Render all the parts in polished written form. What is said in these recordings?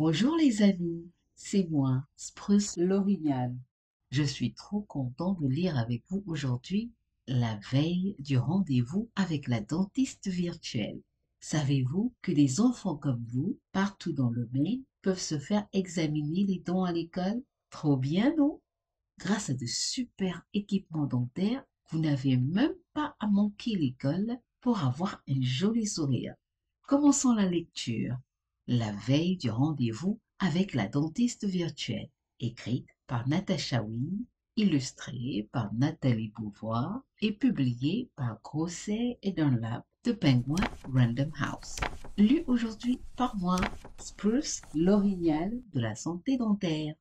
Bonjour les amis, c'est moi, Spruce L'Orignal. Je suis trop content de lire avec vous aujourd'hui la veille du rendez-vous avec la dentiste virtuelle. Savez-vous que des enfants comme vous, partout dans le Maine, peuvent se faire examiner les dents à l'école? Trop bien, non? Grâce à de super équipements dentaires, vous n'avez même pas à manquer l'école pour avoir un joli sourire. Commençons la lecture. La veille du rendez-vous avec la dentiste virtuelle, écrite par Natasha Wynne, illustrée par Nathalie Beauvoir et publiée par Grosset et Dunlap de Penguin Random House. Lu aujourd'hui par moi, Spruce L'Orignal de la santé dentaire.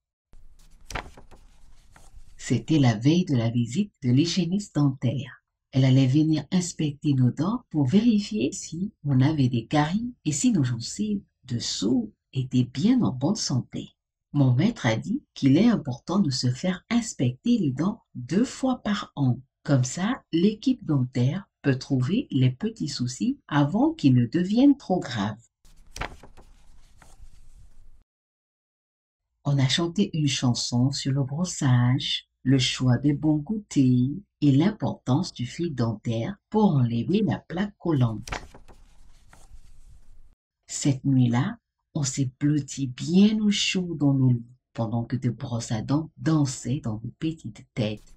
C'était la veille de la visite de l'hygiéniste dentaire. Elle allait venir inspecter nos dents pour vérifier si on avait des caries et si nos gencives dessous étaient bien en bonne santé. Mon maître a dit qu'il est important de se faire inspecter les dents 2 fois par an. Comme ça, l'équipe dentaire peut trouver les petits soucis avant qu'ils ne deviennent trop graves. On a chanté une chanson sur le brossage, le choix des bons goûters et l'importance du fil dentaire pour enlever la plaque collante. Cette nuit-là, on s'est blotti bien au chaud dans nos lits pendant que des brosses à dents dansaient dans nos petites têtes.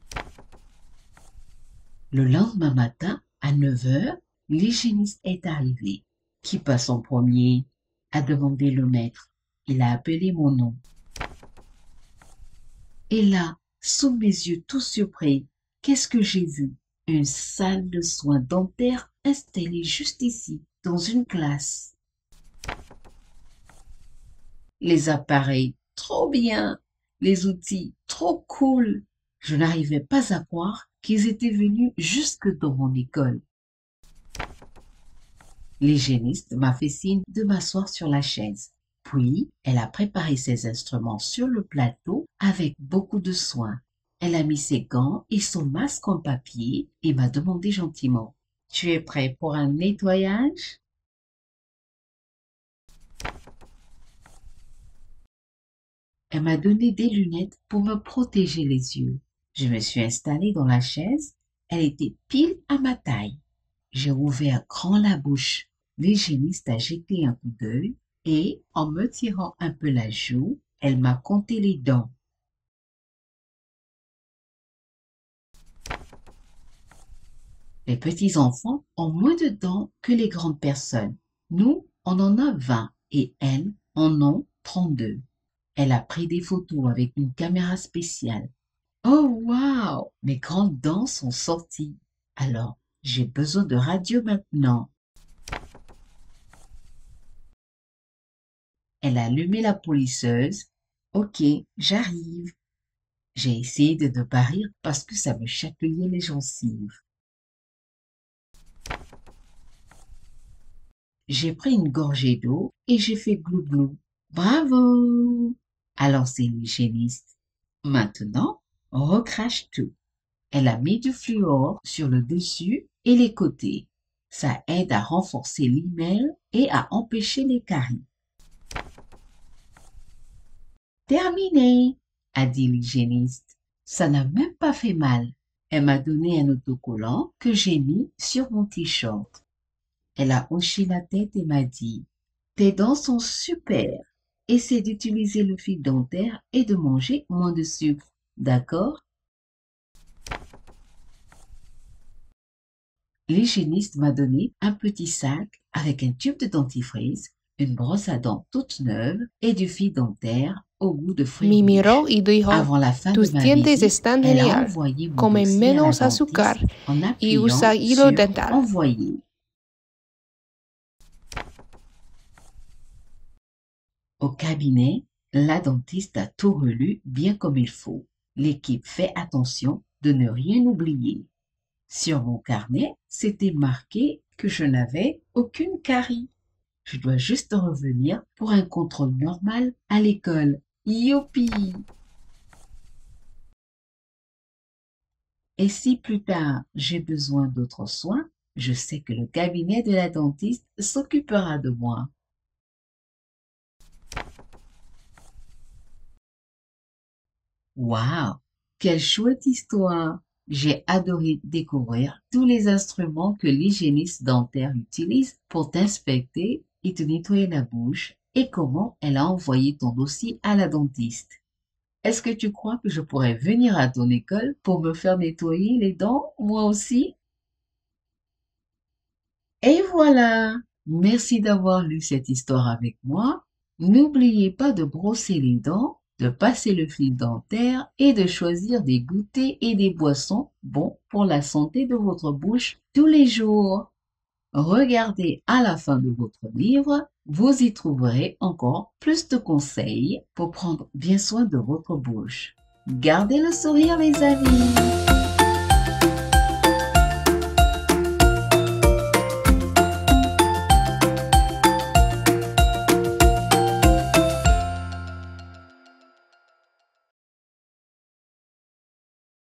Le lendemain matin, à 9 heures, l'hygiéniste est arrivé. Qui passe en premier? A demandé le maître. Il a appelé mon nom. Et là, sous mes yeux tout surpris, qu'est-ce que j'ai vu? Une salle de soins dentaires installée juste ici, dans une classe. Les appareils, trop bien. Les outils, trop cool. Je n'arrivais pas à croire qu'ils étaient venus jusque dans mon école. L'hygiéniste m'a fait signe de m'asseoir sur la chaise. Puis, elle a préparé ses instruments sur le plateau avec beaucoup de soin. Elle a mis ses gants et son masque en papier et m'a demandé gentiment: Tu es prêt pour un nettoyage? Elle m'a donné des lunettes pour me protéger les yeux. Je me suis installée dans la chaise. Elle était pile à ma taille. J'ai ouvert grand la bouche. L'hygiéniste a jeté un coup d'œil et, en me tirant un peu la joue, elle m'a compté les dents. Les petits enfants ont moins de dents que les grandes personnes. Nous, on en a 20 et elles en ont 32. Elle a pris des photos avec une caméra spéciale. Oh waouh, mes grandes dents sont sorties. Alors, j'ai besoin de radio maintenant. Elle a allumé la polisseuse. Ok, j'arrive. J'ai essayé de ne pas rire parce que ça me chatouillait les gencives. J'ai pris une gorgée d'eau et j'ai fait glou-glou. Bravo! A lancé l'hygiéniste. Maintenant, on recrache tout. Elle a mis du fluor sur le dessus et les côtés. Ça aide à renforcer l'email et à empêcher les caries. Terminé, a dit l'hygiéniste. Ça n'a même pas fait mal. Elle m'a donné un autocollant que j'ai mis sur mon t-shirt. Elle a hoché la tête et m'a dit: Tes dents sont super. Essaie d'utiliser le fil dentaire et de manger moins de sucre. D'accord? L'hygiéniste m'a donné un petit sac avec un tube de dentifrice, une brosse à dents toute neuve et du fil dentaire au goût de fruits Me miró rouges. y dijo: Avant la fin de Tus ma dientes visite, están elle a genial. envoyé mon Come dossier à la menos azúcar dentiste en y usa appuyant hilo sur dental. Envoyer. Au cabinet, la dentiste a tout relu bien comme il faut. L'équipe fait attention de ne rien oublier. Sur mon carnet, c'était marqué que je n'avais aucune carie. Je dois juste revenir pour un contrôle normal à l'école. Youpi! Et si plus tard j'ai besoin d'autres soins, je sais que le cabinet de la dentiste s'occupera de moi. Waouh! Quelle chouette histoire! J'ai adoré découvrir tous les instruments que l'hygiéniste dentaire utilise pour t'inspecter et te nettoyer la bouche et comment elle a envoyé ton dossier à la dentiste. Est-ce que tu crois que je pourrais venir à ton école pour me faire nettoyer les dents, moi aussi? Et voilà! Merci d'avoir lu cette histoire avec moi. N'oubliez pas de brosser les dents, de passer le fil dentaire et de choisir des goûters et des boissons bons pour la santé de votre bouche tous les jours. Regardez à la fin de votre livre, vous y trouverez encore plus de conseils pour prendre bien soin de votre bouche. Gardez le sourire, les amis!